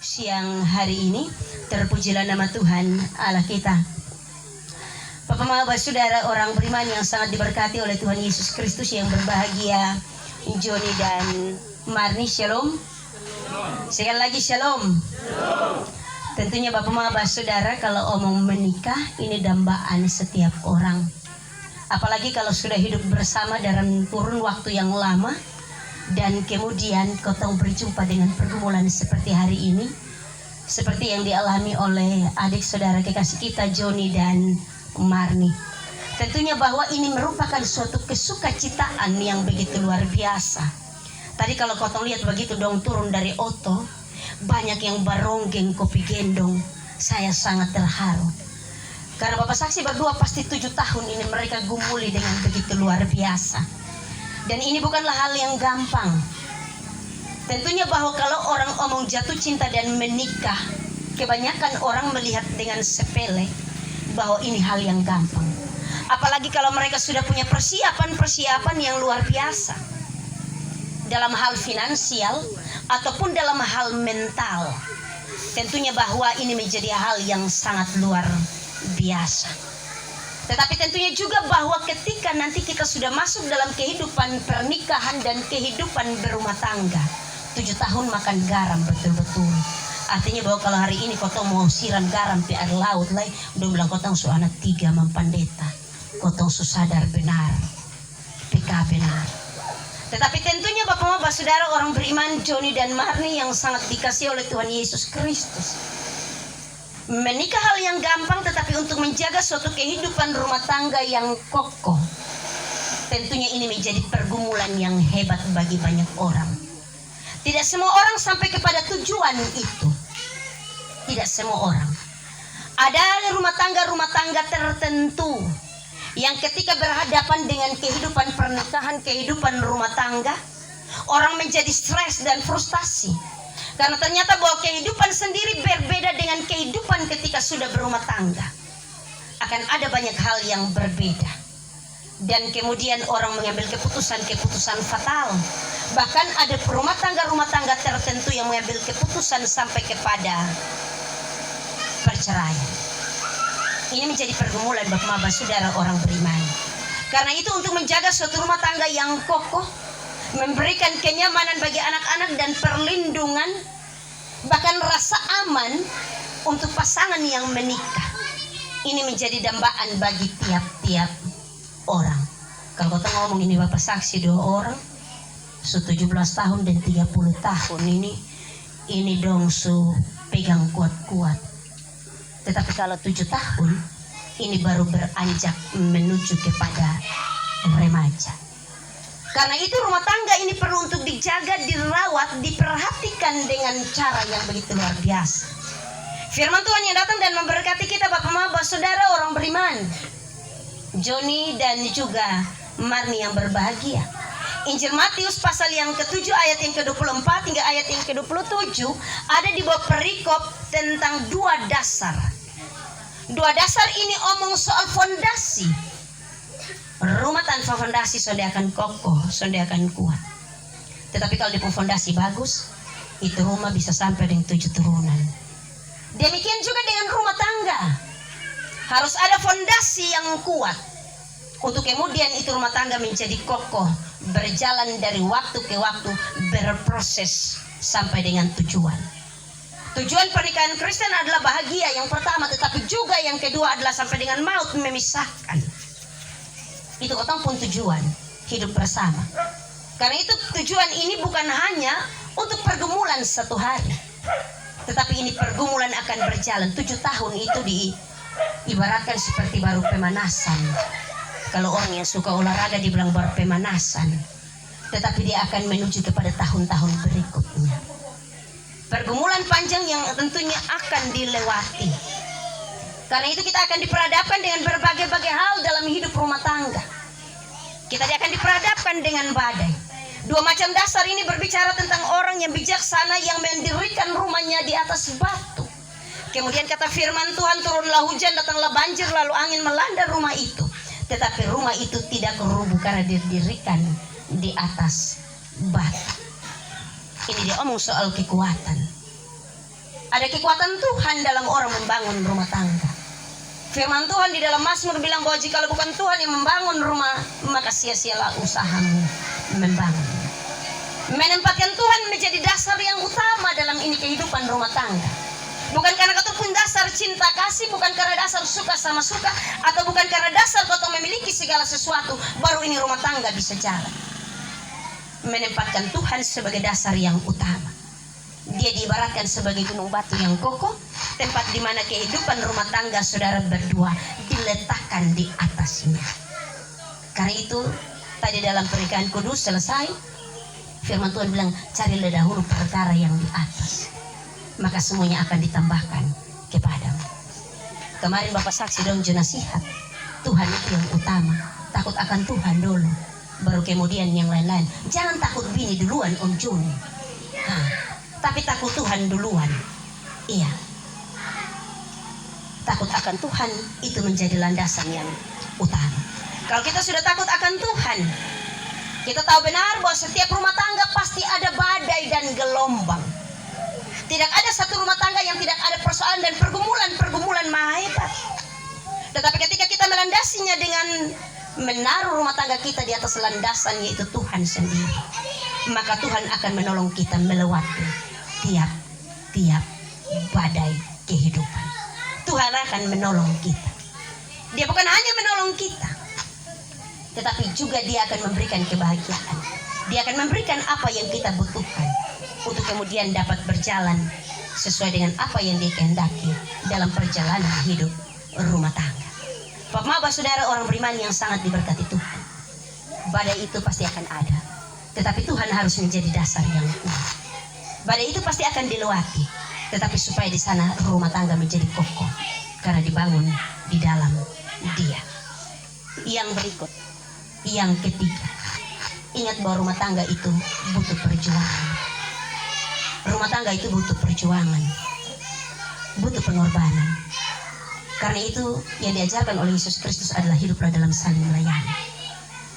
siang hari ini. Terpujilah nama Tuhan Allah kita. Bapak Mama Saudara orang beriman yang sangat diberkati oleh Tuhan Yesus Kristus, yang berbahagia Johnny dan Marni, shalom. Sekali lagi shalom. Tentunya Bapak Mama Saudara, kalau omong menikah ini dambaan setiap orang. Apalagi kalau sudah hidup bersama dalam kurun waktu yang lama, dan kemudian kau berjumpa dengan pergumulan seperti hari ini, seperti yang dialami oleh adik saudara kekasih kita Johnny dan Marni. Tentunya bahwa ini merupakan suatu kesukacitaan yang begitu luar biasa. Tadi kalau kau lihat begitu dong turun dari oto, banyak yang baronggeng kopi gendong. Saya sangat terharu. Karena Bapak saksi berdua pasti 7 tahun ini mereka gumuli dengan begitu luar biasa. Dan ini bukanlah hal yang gampang. Tentunya bahwa kalau orang omong jatuh cinta dan menikah, kebanyakan orang melihat dengan sepele bahwa ini hal yang gampang. Apalagi kalau mereka sudah punya persiapan yang luar biasa dalam hal finansial ataupun dalam hal mental. Tentunya bahwa ini menjadi hal yang sangat luar biasa. Tetapi tentunya juga bahwa ketika nanti kita sudah masuk dalam kehidupan pernikahan dan kehidupan berumah tangga, 7 tahun makan garam betul-betul. Artinya bahwa kalau hari ini kotong mau siram garam di air laut lah, udah bilang kotong su anak 3 mampandeta, kotong su sadar benar, PK benar. Tetapi tentunya Bapak-Bapak Saudara orang beriman Johnny dan Marni yang sangat dikasihi oleh Tuhan Yesus Kristus, menikah hal yang gampang, tetapi untuk menjaga suatu kehidupan rumah tangga yang kokoh, tentunya ini menjadi pergumulan yang hebat bagi banyak orang. Tidak semua orang sampai kepada tujuan itu. Tidak semua orang. Ada rumah tangga tertentu yang ketika berhadapan dengan kehidupan pernikahan, kehidupan rumah tangga, orang menjadi stres dan frustasi. Karena ternyata bahwa kehidupan sendiri berbeda dengan kehidupan ketika sudah berumah tangga. Akan ada banyak hal yang berbeda. Dan kemudian orang mengambil keputusan fatal. Bahkan ada rumah tangga tertentu yang mengambil keputusan sampai kepada perceraian. Ini menjadi pergumulan Bapak-Bapak Saudara orang beriman. Karena itu untuk menjaga suatu rumah tangga yang kokoh, memberikan kenyamanan bagi anak-anak dan perlindungan, bahkan rasa aman untuk pasangan yang menikah, ini menjadi dambaan bagi tiap-tiap orang. Kalau kita ngomong ini Bapak saksi 2 orang, 17 tahun dan 30 tahun ini dong su pegang kuat-kuat. Tetapi kalau 7 tahun ini baru beranjak menuju kepada remaja. Karena itu rumah tangga ini perlu untuk dijaga, dirawat, diperhatikan dengan cara yang begitu luar biasa. Firman Tuhan yang datang dan memberkati kita Bapak-Bapak Saudara orang beriman, Johnny dan juga Marni yang berbahagia. Injil Matius pasal yang ke-7 ayat yang ke-24 hingga ayat yang ke-27 ada di bawah perikop tentang 2 dasar. 2 dasar ini omong soal fondasi. Rumah tanpa fondasi sonde akan kokoh, sonde akan kuat. Tetapi kalau di fondasi bagus, itu rumah bisa sampai dengan 7 turunan. Demikian juga dengan rumah tangga. Harus ada fondasi yang kuat untuk kemudian itu rumah tangga menjadi kokoh, berjalan dari waktu ke waktu, berproses sampai dengan tujuan. Tujuan pernikahan Kristen adalah bahagia yang pertama, tetapi juga yang kedua adalah sampai dengan maut memisahkan. Itu pun tujuan hidup bersama. Karena itu tujuan ini bukan hanya untuk pergumulan 1 hari, tetapi ini pergumulan akan berjalan 7 tahun. Itu diibaratkan seperti baru pemanasan. Kalau orang yang suka olahraga dibilang baru pemanasan, tetapi dia akan menuju kepada tahun-tahun berikutnya. Pergumulan panjang yang tentunya akan dilewati. Karena itu kita akan diperhadapkan dengan berbagai-bagai hal dalam hidup rumah tangga. Kita akan diperhadapkan dengan badai. 2 macam dasar ini berbicara tentang orang yang bijaksana yang mendirikan rumahnya di atas batu. Kemudian kata firman Tuhan, turunlah hujan, datanglah banjir, lalu angin melanda rumah itu. Tetapi rumah itu tidak rubuh karena didirikan di atas batu. Ini dia omong soal kekuatan. Ada kekuatan Tuhan dalam orang membangun rumah tangga. Firman Tuhan di dalam Mazmur bilang bahwa jika bukan Tuhan yang membangun rumah, maka sia-sialah usahamu membangun. Menempatkan Tuhan menjadi dasar yang utama dalam ini kehidupan rumah tangga. Bukan karena kau pun dasar cinta kasih, bukan karena dasar suka sama suka, atau bukan karena dasar kau memiliki segala sesuatu, baru ini rumah tangga bisa jalan. Menempatkan Tuhan sebagai dasar yang utama. Dia diibaratkan sebagai gunung batu yang kokoh, tempat di mana kehidupan rumah tangga saudara berdua diletakkan di atasnya. Karena itu tadi dalam pernikahan kudus selesai, firman Tuhan bilang, carilah dahulu perkara yang di atas, maka semuanya akan ditambahkan kepadamu. Kemarin Bapak saksi dalam nasihat, Tuhan itu yang utama. Takut akan Tuhan dulu, baru kemudian yang lain-lain. Jangan takut bini duluan Om Joni, tapi takut Tuhan duluan. Iya, takut akan Tuhan itu menjadi landasan yang utama. Kalau kita sudah takut akan Tuhan, kita tahu benar bahwa setiap rumah tangga pasti ada badai dan gelombang. Tidak ada satu rumah tangga yang tidak ada persoalan dan pergumulan maha hebat. Tetapi ketika kita melandasinya dengan menaruh rumah tangga kita di atas landasan, yaitu Tuhan sendiri, maka Tuhan akan menolong kita melewati tiap badai kehidupan. Tuhan akan menolong kita. Dia bukan hanya menolong kita, tetapi juga dia akan memberikan kebahagiaan. Dia akan memberikan apa yang kita butuhkan untuk kemudian dapat berjalan sesuai dengan apa yang dia kehendaki dalam perjalanan hidup rumah tangga. Bapak Maba saudara orang beriman yang sangat diberkati Tuhan, badai itu pasti akan ada, tetapi Tuhan harus menjadi dasar yang kuat. Badai itu pasti akan dilewati, tetapi supaya di sana rumah tangga menjadi kokoh karena dibangun di dalam Dia. Yang berikut, yang ketiga, ingat bahwa rumah tangga itu butuh perjuangan. Rumah tangga itu butuh perjuangan, butuh pengorbanan. Karena itu yang diajarkan oleh Yesus Kristus adalah hiduplah dalam saling melayani.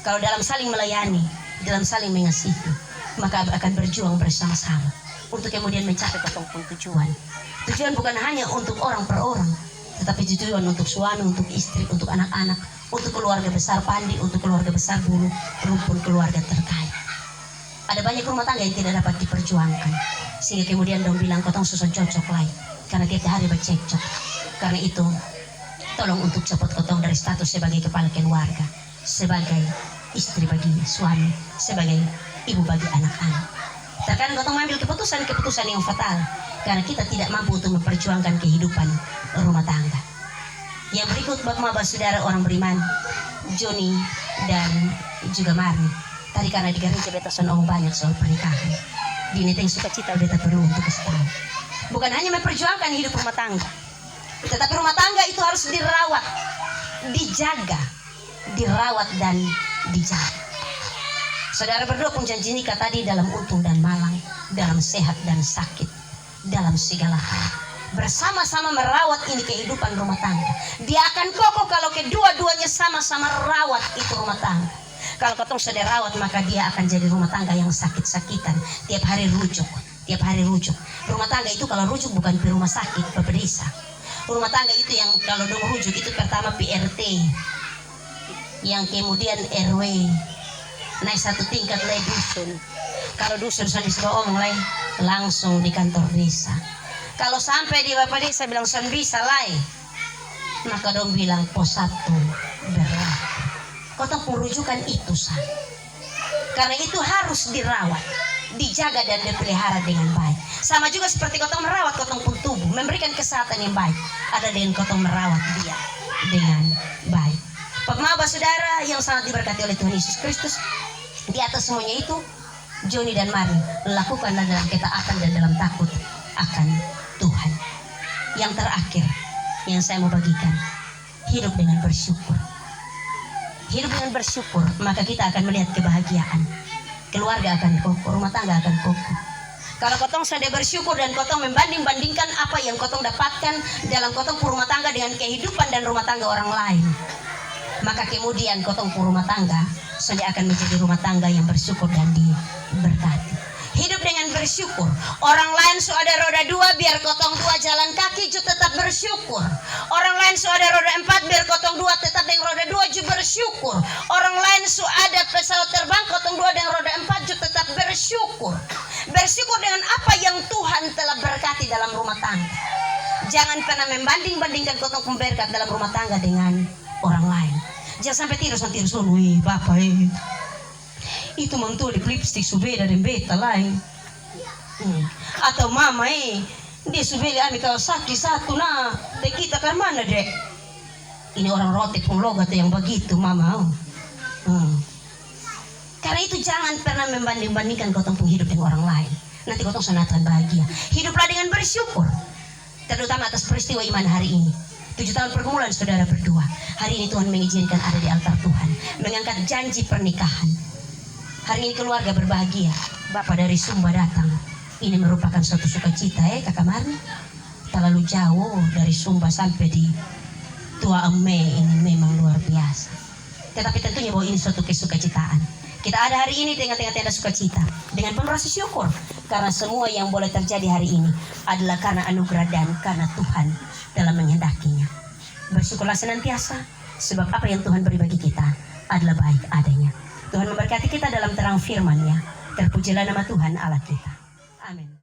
Kalau dalam saling melayani, dalam saling mengasihi, maka akan berjuang bersama-sama untuk kemudian mencapai tujuan. Tujuan bukan hanya untuk orang per orang, tetapi tujuan untuk suami, untuk istri, untuk anak-anak, untuk keluarga besar Pandi, untuk keluarga besar Bulu, rumpun keluarga terkait. Ada banyak rumah tangga yang tidak dapat diperjuangkan, sehingga kemudian dong bilang kotong susah cocok lain, karena tiap hari bercekcok. Karena itu tolong untuk copot kotong dari status sebagai kepala keluarga, sebagai istri bagi suami, sebagai ibu bagi anak-anak. Terkadang kotong mengambil keputusan yang fatal karena kita tidak mampu untuk memperjuangkan kehidupan rumah tangga. Yang berikut Bapak Maba saudara orang beriman, Joni dan juga Marni. Tadi karena di gereja beta ngomong banyak soal pernikahan. Di neteng sukacita beta perlu untuk kasih tahu. Bukan hanya memperjuangkan hidup rumah tangga, tetapi rumah tangga itu harus dirawat, dirawat dan dijaga. Saudara berdua pun janji nikah tadi dalam untung dan malang, dalam sehat dan sakit, dalam segala hal. Bersama-sama merawat ini kehidupan rumah tangga. Dia akan kokoh kalau kedua-duanya sama-sama rawat itu rumah tangga. Kalau ketong sudah rawat, maka dia akan jadi rumah tangga yang sakit-sakitan. Tiap hari rujuk. Rumah tangga itu kalau rujuk bukan di rumah sakit, Bapak Desa. Rumah tangga itu yang kalau dong rujuk itu pertama PRT, yang kemudian RW, naik satu tingkat lagi dusun. Kalau dusun sudah disebut mulai langsung di kantor desa. Kalau sampai di Bapak Desa bilang son bisa lai, maka dong bilang pos 1 berlaku. Kotong perujukan itu sah. Karena itu harus dirawat, dijaga dan dipelihara dengan baik. Sama juga seperti kotong merawat kotong pun tubuh, memberikan kesehatan yang baik. Ada dengan kotong merawat dia dengan baik. Bapak Maba saudara yang sangat diberkati oleh Tuhan Yesus Kristus, di atas semuanya itu Joni dan Mari lakukanlah dalam ketaatan dan dalam takut akan Tuhan. Yang terakhir yang saya mau bagikan, hidup dengan bersyukur. Hidup dengan bersyukur, maka kita akan melihat kebahagiaan. Keluarga akan kokoh, rumah tangga akan kokoh. Kalau kotong sedang bersyukur dan kotong membanding-bandingkan apa yang kotong dapatkan dalam kotong rumah tangga dengan kehidupan dan rumah tangga orang lain, maka kemudian kotong rumah tangga sudah akan menjadi rumah tangga yang bersyukur dan diberkati. Hidup dengan bersyukur. Orang lain sudah ada roda 2, biar kotong 2 bersyukur. Orang lain su ada roda 4, biar kotong 2 tetap dengan roda 2 juga bersyukur. Orang lain su ada pesawat terbang, kotong 2 dengan roda 4 juga tetap bersyukur. Bersyukur dengan apa yang Tuhan telah berkati dalam rumah tangga. Jangan pernah membanding-bandingkan kotong berkat dalam rumah tangga dengan orang lain. Jangan sampai tidur wih bapak itu mantul di lipstick su beda dan beta lain. Atau mama dia subeli ami kalau sakit satu nah dek kita kan mana dek ini orang rotek pun logat yang begitu mama. Karena itu jangan pernah membanding-bandingkan kotong pun hidup dengan orang lain, nanti kotong sangat bahagia. Hiduplah dengan bersyukur, terutama atas peristiwa iman hari ini. 7 tahun pergumulan saudara berdua, hari ini Tuhan mengizinkan ada di altar Tuhan, mengangkat janji pernikahan. Hari ini keluarga berbahagia, Bapak dari Sumba datang. Ini merupakan suatu sukacita Kakak Marni. Terlalu jauh dari Sumba sampai di Tua Eme ini memang luar biasa. Tetapi tentunya bahwa ini suatu kesukacitaan. Kita ada hari ini dengan tengah-tengah sukacita, dengan penuh rasa syukur, karena semua yang boleh terjadi hari ini adalah karena anugerah dan karena Tuhan dalam menghendakinya. Bersyukurlah senantiasa, sebab apa yang Tuhan beri bagi kita adalah baik adanya. Tuhan memberkati kita dalam terang firman-Nya. Terpujilah nama Tuhan Allah kita. Amin.